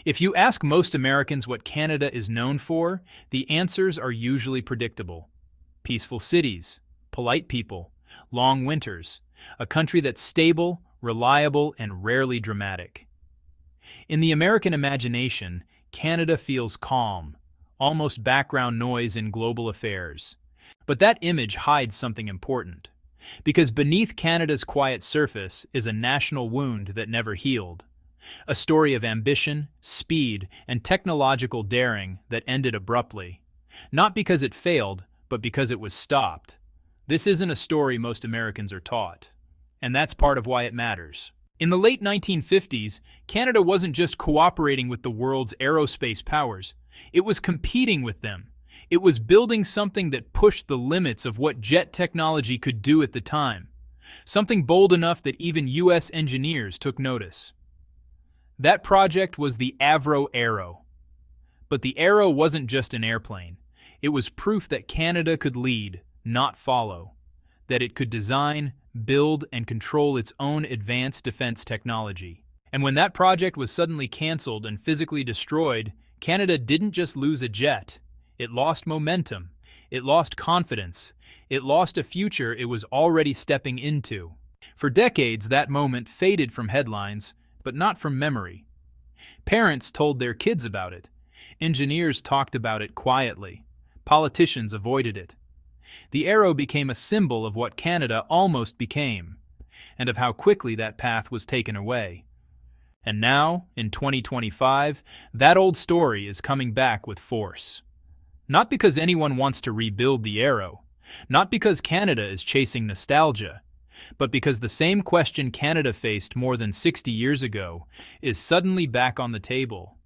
If you ask most Americans what Canada is known for, the answers are usually predictable. Peaceful cities, polite people, long winters, a country that's stable, reliable, and rarely dramatic. In the American imagination, Canada feels calm, almost background noise in global affairs. But that image hides something important, because beneath Canada's quiet surface is a national wound that never healed. A story of ambition, speed, and technological daring that ended abruptly. Not because it failed, but because it was stopped. This isn't a story most Americans are taught. And that's part of why it matters. In the late 1950s, Canada wasn't just cooperating with the world's aerospace powers. It was competing with them. It was building something that pushed the limits of what jet technology could do at the time. Something bold enough that even U.S. engineers took notice. That project was the Avro Arrow. But the Arrow wasn't just an airplane. It was proof that Canada could lead, not follow. That it could design, build, and control its own advanced defense technology. And when that project was suddenly canceled and physically destroyed, Canada didn't just lose a jet. It lost momentum. It lost confidence. It lost a future it was already stepping into. For decades, that moment faded from headlines, but not from memory. Parents told their kids about it. Engineers talked about it quietly. Politicians avoided it. The Arrow became a symbol of what Canada almost became, and of how quickly that path was taken away. And now, in 2025, that old story is coming back with force. Not because anyone wants to rebuild the Arrow, not because Canada is chasing nostalgia, but because the same question Canada faced more than 60 years ago is suddenly back on the table.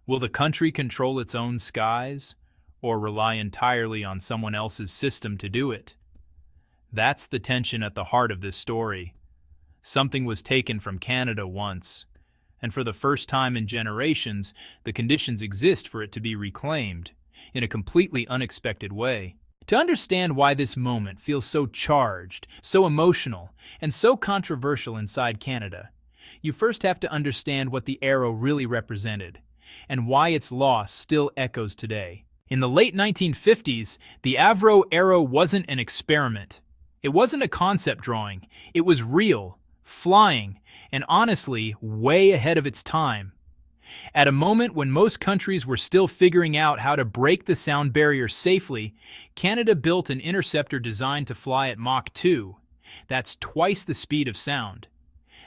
Will the country control its own skies, or rely entirely on someone else's system to do it? That's the tension at the heart of this story. Something was taken from Canada once, and for the first time in generations, the conditions exist for it to be reclaimed, in a completely unexpected way. To understand why this moment feels so charged, so emotional, and so controversial inside Canada, you first have to understand what the Arrow really represented, and why its loss still echoes today. In the late 1950s, the Avro Arrow wasn't an experiment. It wasn't a concept drawing. It was real, flying, and honestly, way ahead of its time. At a moment when most countries were still figuring out how to break the sound barrier safely, Canada built an interceptor designed to fly at Mach 2. That's twice the speed of sound.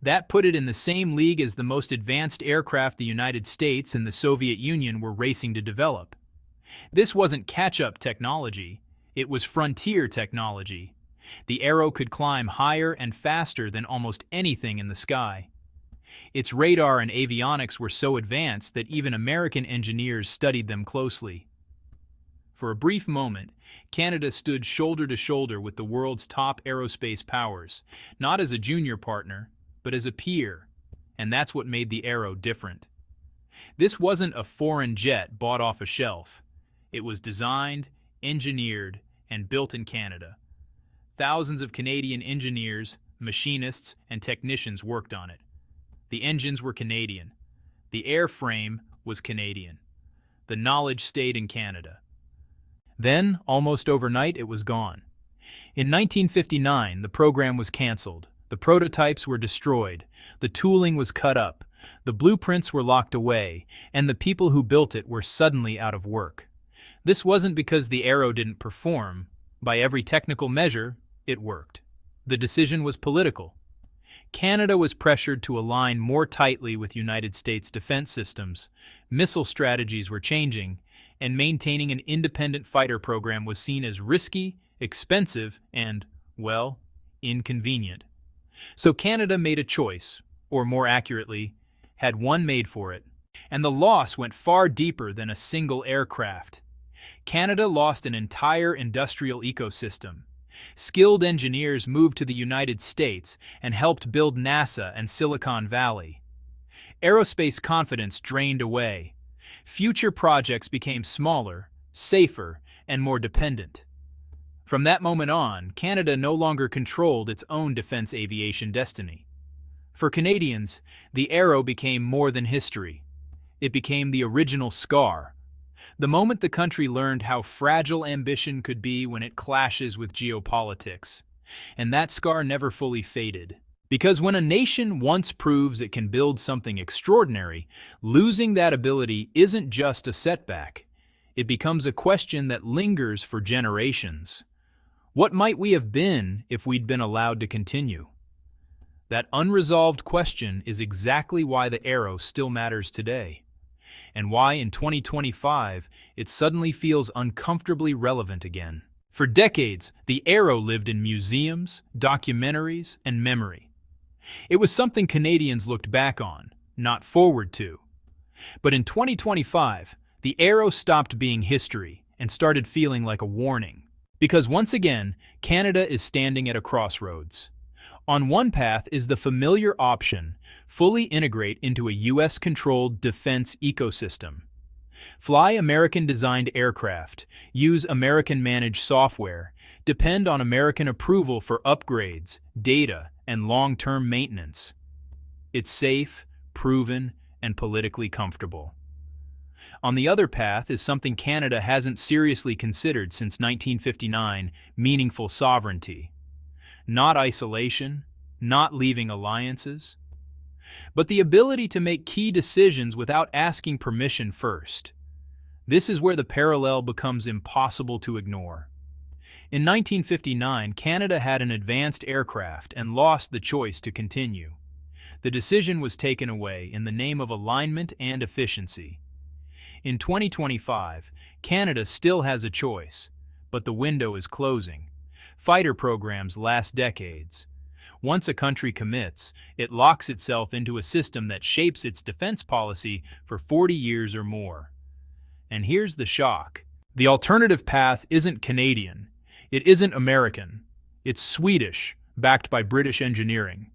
That put it in the same league as the most advanced aircraft the United States and the Soviet Union were racing to develop. This wasn't catch-up technology, it was frontier technology. The Arrow could climb higher and faster than almost anything in the sky. Its radar and avionics were so advanced that even American engineers studied them closely. For a brief moment, Canada stood shoulder to shoulder with the world's top aerospace powers, not as a junior partner, but as a peer, and that's what made the Arrow different. This wasn't a foreign jet bought off a shelf. It was designed, engineered, and built in Canada. Thousands of Canadian engineers, machinists, and technicians worked on it. The engines were Canadian. The airframe was Canadian. The knowledge stayed in Canada. Then, almost overnight, it was gone. In 1959, the program was canceled. The prototypes were destroyed. The tooling was cut up. The blueprints were locked away, and the people who built it were suddenly out of work. This wasn't because the Arrow didn't perform. By every technical measure, it worked. The decision was political. Canada was pressured to align more tightly with United States defense systems. Missile strategies were changing, and maintaining an independent fighter program was seen as risky, expensive, and, well, inconvenient. So Canada made a choice, or more accurately, had one made for it. And the loss went far deeper than a single aircraft. Canada lost an entire industrial ecosystem. Skilled engineers moved to the United States and helped build NASA and Silicon Valley. Aerospace confidence drained away. Future projects became smaller, safer, and more dependent. From that moment on, Canada no longer controlled its own defense aviation destiny. For Canadians, the Arrow became more than history. It became the original scar. The moment the country learned how fragile ambition could be when it clashes with geopolitics. And that scar never fully faded. Because when a nation once proves it can build something extraordinary, losing that ability isn't just a setback. It becomes a question that lingers for generations. What might we have been if we'd been allowed to continue? That unresolved question is exactly why the Arrow still matters today, and why in 2025 it suddenly feels uncomfortably relevant again. For decades, the Arrow lived in museums, documentaries, and memory. It was something Canadians looked back on, not forward to. But in 2025, the Arrow stopped being history and started feeling like a warning. Because once again, Canada is standing at a crossroads. On one path is the familiar option, fully integrate into a US-controlled defense ecosystem. Fly American-designed aircraft, use American-managed software, depend on American approval for upgrades, data, and long-term maintenance. It's safe, proven, and politically comfortable. On the other path is something Canada hasn't seriously considered since 1959, meaningful sovereignty. Not isolation, not leaving alliances, but the ability to make key decisions without asking permission first. This is where the parallel becomes impossible to ignore. In 1959, Canada had an advanced aircraft and lost the choice to continue. The decision was taken away in the name of alignment and efficiency. In 2025, Canada still has a choice, but the window is closing. Fighter programs last decades. Once a country commits, it locks itself into a system that shapes its defense policy for 40 years or more. And here's the shock. The alternative path isn't Canadian. It isn't American. It's Swedish, backed by British engineering.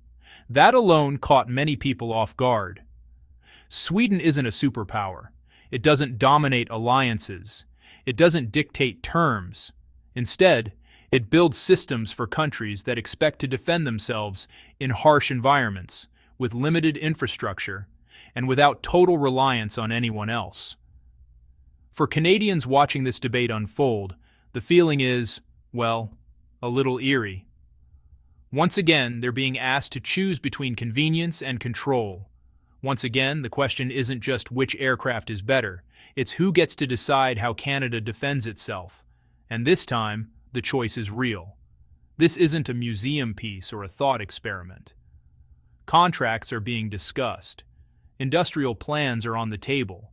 That alone caught many people off guard. Sweden isn't a superpower. It doesn't dominate alliances. It doesn't dictate terms. Instead, it builds systems for countries that expect to defend themselves in harsh environments, with limited infrastructure, and without total reliance on anyone else. For Canadians watching this debate unfold, the feeling is, well, a little eerie. Once again, they're being asked to choose between convenience and control. Once again, the question isn't just which aircraft is better, it's who gets to decide how Canada defends itself. And this time, the choice is real. This isn't a museum piece or a thought experiment. Contracts are being discussed. Industrial plans are on the table.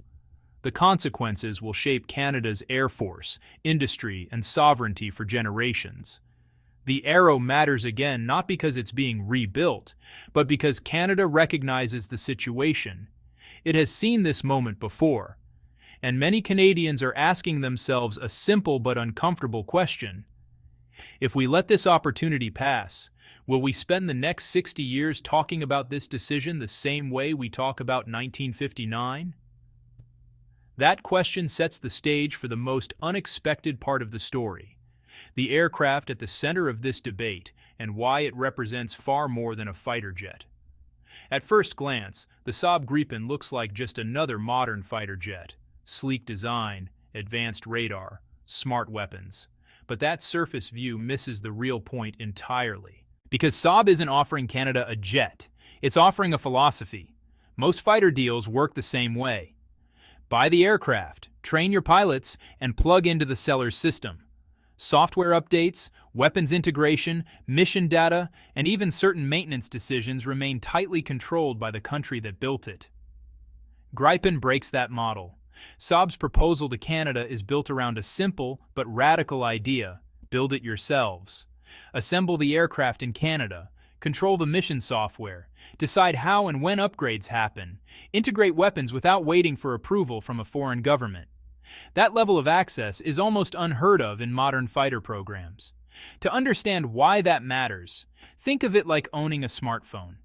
The consequences will shape Canada's air force, industry, and sovereignty for generations. The Arrow matters again not because it's being rebuilt, but because Canada recognizes the situation. It has seen this moment before, and many Canadians are asking themselves a simple but uncomfortable question. If we let this opportunity pass, will we spend the next 60 years talking about this decision the same way we talk about 1959? That question sets the stage for the most unexpected part of the story. The aircraft at the center of this debate and why it represents far more than a fighter jet. At first glance, the Saab Gripen looks like just another modern fighter jet. Sleek design, advanced radar, smart weapons. But that surface view misses the real point entirely. Because Saab isn't offering Canada a jet, it's offering a philosophy. Most fighter deals work the same way. Buy the aircraft, train your pilots, and plug into the seller's system. Software updates, weapons integration, mission data, and even certain maintenance decisions remain tightly controlled by the country that built it. Gripen breaks that model. Saab's proposal to Canada is built around a simple but radical idea: build it yourselves. Assemble the aircraft in Canada, control the mission software, decide how and when upgrades happen, integrate weapons without waiting for approval from a foreign government. That level of access is almost unheard of in modern fighter programs. To understand why that matters, think of it like owning a smartphone.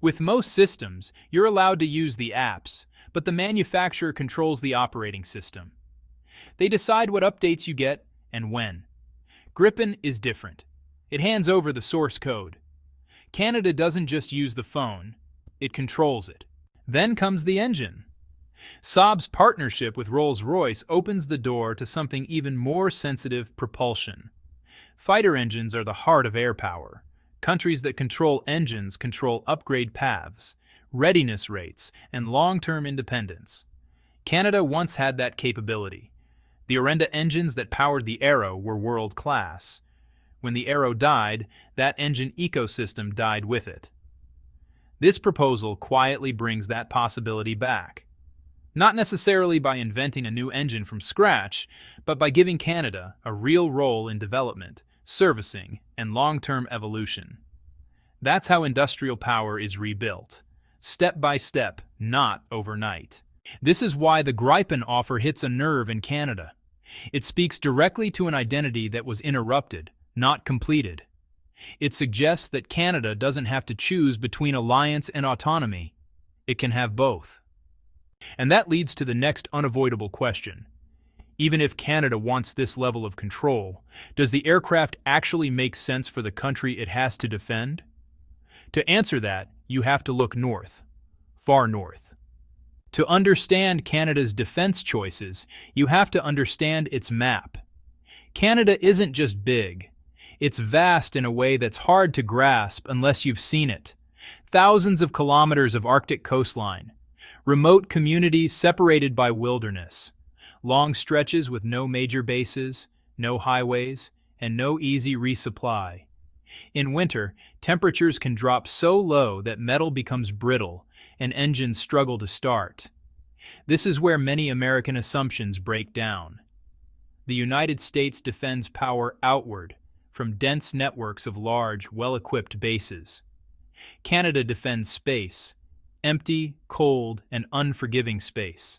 With most systems, you're allowed to use the apps, but the manufacturer controls the operating system. They decide what updates you get and when. Gripen is different. It hands over the source code. Canada doesn't just use the phone, it controls it. Then comes the engine. Saab's partnership with Rolls-Royce opens the door to something even more sensitive: propulsion. Fighter engines are the heart of air power. Countries that control engines control upgrade paths, readiness rates, and long-term independence. Canada once had that capability. The Orenda engines that powered the Arrow were world-class. When the Arrow died, that engine ecosystem died with it. This proposal quietly brings that possibility back. Not necessarily by inventing a new engine from scratch, but by giving Canada a real role in development, servicing, and long-term evolution. That's how industrial power is rebuilt. Step by step, not overnight. This is why the Gripen offer hits a nerve in Canada. It speaks directly to an identity that was interrupted, not completed. It suggests that Canada doesn't have to choose between alliance and autonomy. It can have both. And that leads to the next unavoidable question. Even if Canada wants this level of control, does the aircraft actually make sense for the country it has to defend? To answer that, you have to look north, far north. To understand Canada's defense choices, you have to understand its map. Canada isn't just big. It's vast in a way that's hard to grasp unless you've seen it. Thousands of kilometers of Arctic coastline, remote communities separated by wilderness, long stretches with no major bases, no highways, and no easy resupply. In winter, temperatures can drop so low that metal becomes brittle and engines struggle to start. This is where many American assumptions break down. The United States defends power outward, from dense networks of large, well-equipped bases. Canada defends space, empty, cold, and unforgiving space.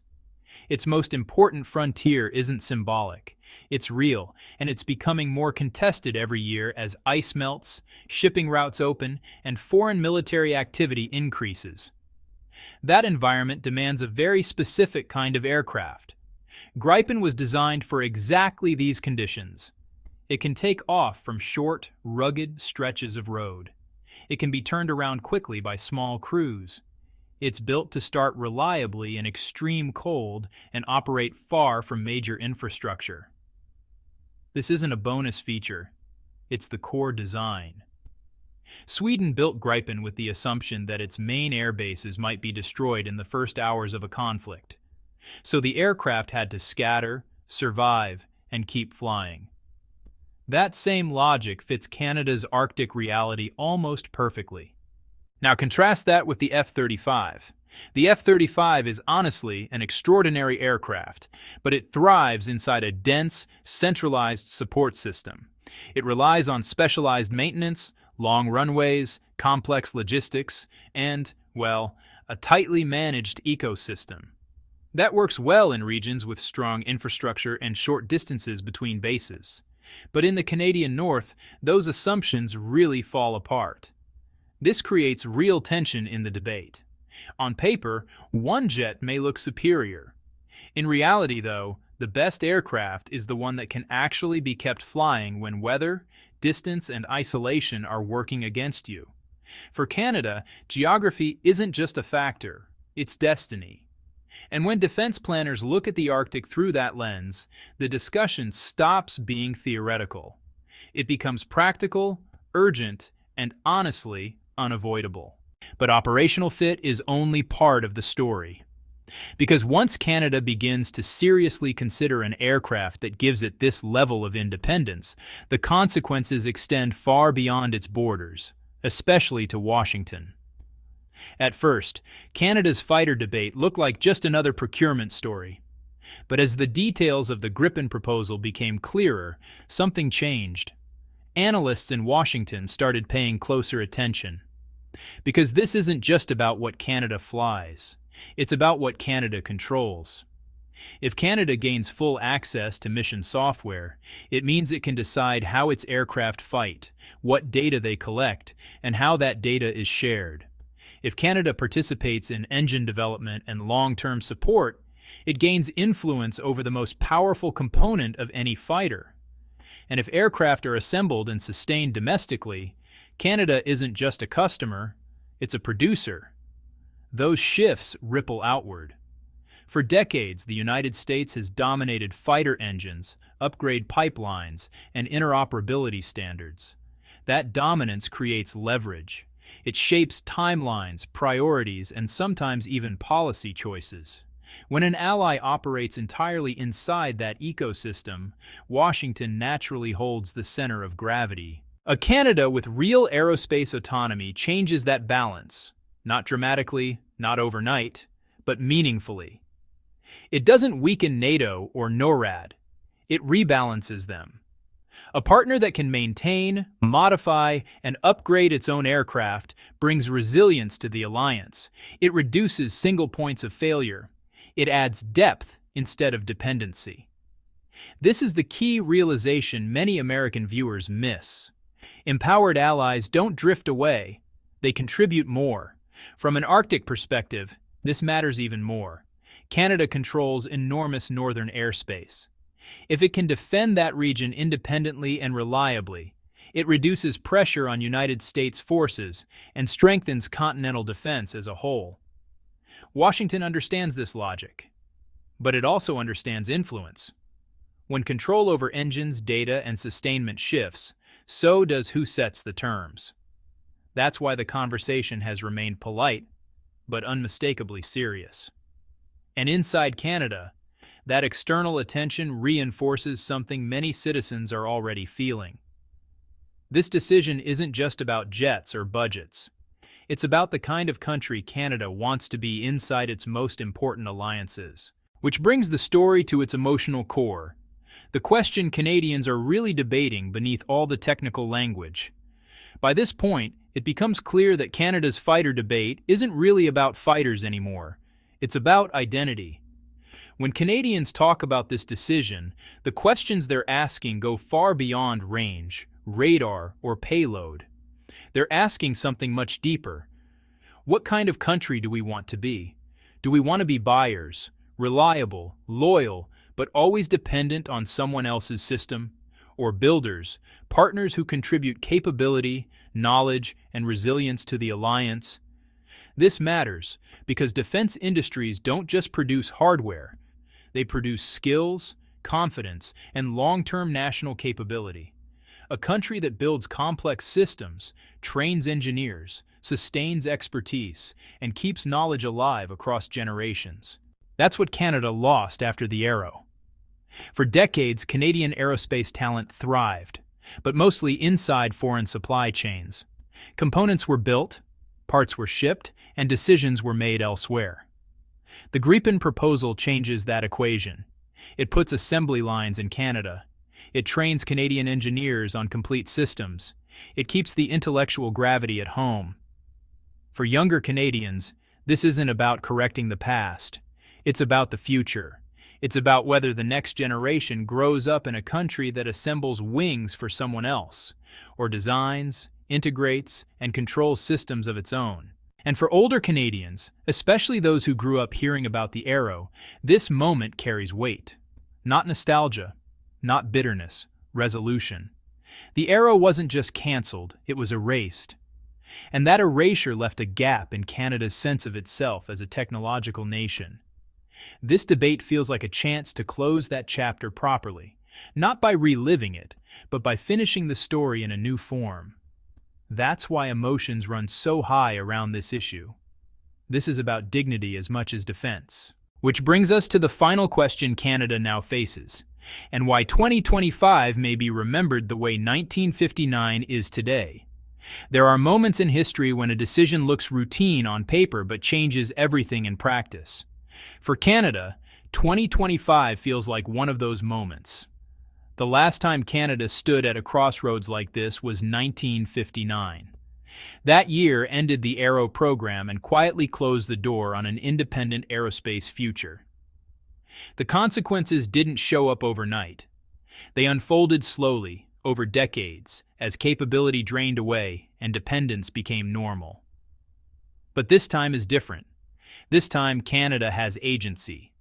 Its most important frontier isn't symbolic. It's real, and it's becoming more contested every year as ice melts, shipping routes open, and foreign military activity increases. That environment demands a very specific kind of aircraft. Gripen was designed for exactly these conditions. It can take off from short, rugged stretches of road. It can be turned around quickly by small crews. It's built to start reliably in extreme cold and operate far from major infrastructure. This isn't a bonus feature. It's the core design. Sweden built Gripen with the assumption that its main air bases might be destroyed in the first hours of a conflict. So the aircraft had to scatter, survive, and keep flying. That same logic fits Canada's Arctic reality almost perfectly. Now contrast that with the F-35. The F-35 is honestly an extraordinary aircraft, but it thrives inside a dense, centralized support system. It relies on specialized maintenance, long runways, complex logistics, and, well, a tightly managed ecosystem. That works well in regions with strong infrastructure and short distances between bases. But in the Canadian North, those assumptions really fall apart. This creates real tension in the debate. On paper, one jet may look superior. In reality, though, the best aircraft is the one that can actually be kept flying when weather, distance, and isolation are working against you. For Canada, geography isn't just a factor, it's destiny. And when defense planners look at the Arctic through that lens, the discussion stops being theoretical. It becomes practical, urgent, and honestly unavoidable. But operational fit is only part of the story. Because once Canada begins to seriously consider an aircraft that gives it this level of independence, the consequences extend far beyond its borders, especially to Washington. At first, Canada's fighter debate looked like just another procurement story. But as the details of the Gripen proposal became clearer, something changed. Analysts in Washington started paying closer attention. Because this isn't just about what Canada flies, it's about what Canada controls. If Canada gains full access to mission software, it means it can decide how its aircraft fight, what data they collect, and how that data is shared. If Canada participates in engine development and long-term support, it gains influence over the most powerful component of any fighter. And if aircraft are assembled and sustained domestically, Canada isn't just a customer, it's a producer. Those shifts ripple outward. For decades, the United States has dominated fighter engines, upgrade pipelines, and interoperability standards. That dominance creates leverage. It shapes timelines, priorities, and sometimes even policy choices. When an ally operates entirely inside that ecosystem, Washington naturally holds the center of gravity. A Canada with real aerospace autonomy changes that balance, not dramatically, not overnight, but meaningfully. It doesn't weaken NATO or NORAD. It rebalances them. A partner that can maintain, modify, and upgrade its own aircraft brings resilience to the alliance. It reduces single points of failure. It adds depth instead of dependency. This is the key realization many American viewers miss. Empowered allies don't drift away. They contribute more. From an Arctic perspective, this matters even more. Canada controls enormous northern airspace. If it can defend that region independently and reliably, it reduces pressure on United States forces and strengthens continental defense as a whole. Washington understands this logic, but it also understands influence. When control over engines, data, and sustainment shifts, so does who sets the terms. That's why the conversation has remained polite, but unmistakably serious. And inside Canada, that external attention reinforces something many citizens are already feeling. This decision isn't just about jets or budgets. It's about the kind of country Canada wants to be inside its most important alliances. Which brings the story to its emotional core. The question Canadians are really debating beneath all the technical language. By this point, it becomes clear that Canada's fighter debate isn't really about fighters anymore. It's about identity. When Canadians talk about this decision, the questions they're asking go far beyond range, radar, or payload. They're asking something much deeper. What kind of country do we want to be? Do we want to be buyers, reliable, loyal, but always dependent on someone else's system? Or builders, partners who contribute capability, knowledge, and resilience to the alliance? This matters because defense industries don't just produce hardware. They produce skills, confidence, and long-term national capability. A country that builds complex systems, trains engineers, sustains expertise, and keeps knowledge alive across generations. That's what Canada lost after the Arrow. For decades, Canadian aerospace talent thrived, but mostly inside foreign supply chains. Components were built, parts were shipped, and decisions were made elsewhere. The Gripen proposal changes that equation. It puts assembly lines in Canada. It trains Canadian engineers on complete systems. It keeps the intellectual gravity at home. For younger Canadians, this isn't about correcting the past. It's about the future. It's about whether the next generation grows up in a country that assembles wings for someone else, or designs, integrates, and controls systems of its own. And for older Canadians, especially those who grew up hearing about the Arrow, this moment carries weight. Not nostalgia, not bitterness, resolution. The Arrow wasn't just cancelled, it was erased. And that erasure left a gap in Canada's sense of itself as a technological nation. This debate feels like a chance to close that chapter properly, not by reliving it, but by finishing the story in a new form. That's why emotions run so high around this issue. This is about dignity as much as defense. Which brings us to the final question Canada now faces, and why 2025 may be remembered the way 1959 is today. There are moments in history when a decision looks routine on paper but changes everything in practice. For Canada, 2025 feels like one of those moments. The last time Canada stood at a crossroads like this was 1959. That year ended the Arrow program and quietly closed the door on an independent aerospace future. The consequences didn't show up overnight. They unfolded slowly, over decades, as capability drained away and dependence became normal. But this time is different. This time, Canada has agency.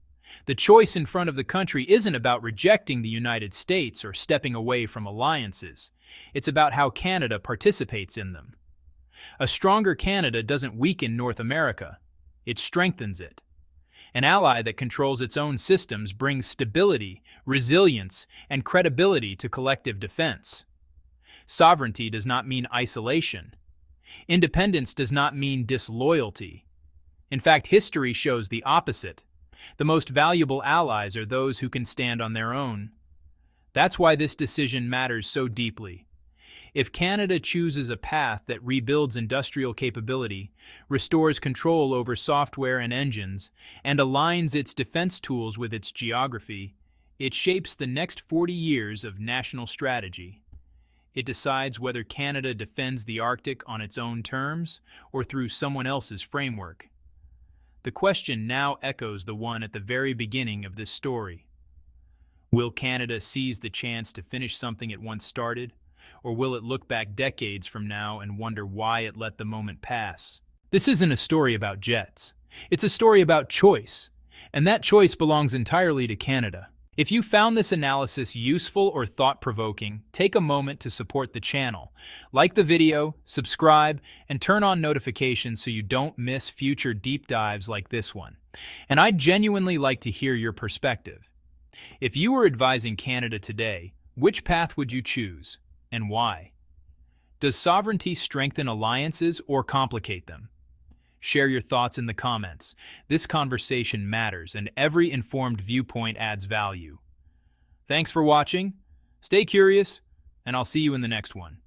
The choice in front of the country isn't about rejecting the United States or stepping away from alliances. It's about how Canada participates in them. A stronger Canada doesn't weaken North America. It strengthens it. An ally that controls its own systems brings stability, resilience, and credibility to collective defense. Sovereignty does not mean isolation. Independence does not mean disloyalty. In fact, history shows the opposite. The most valuable allies are those who can stand on their own. That's why this decision matters so deeply. If Canada chooses a path that rebuilds industrial capability, restores control over software and engines, and aligns its defense tools with its geography, it shapes the next 40 years of national strategy. It decides whether Canada defends the Arctic on its own terms or through someone else's framework. The question now echoes the one at the very beginning of this story. Will Canada seize the chance to finish something it once started, or will it look back decades from now and wonder why it let the moment pass? This isn't a story about jets. It's a story about choice, and that choice belongs entirely to Canada. If you found this analysis useful or thought-provoking, take a moment to support the channel. Like the video, subscribe, and turn on notifications so you don't miss future deep dives like this one. And I'd genuinely like to hear your perspective. If you were advising Canada today, which path would you choose, and why? Does sovereignty strengthen alliances or complicate them? Share your thoughts in the comments. This conversation matters, and every informed viewpoint adds value. Thanks for watching. Stay curious, and I'll see you in the next one.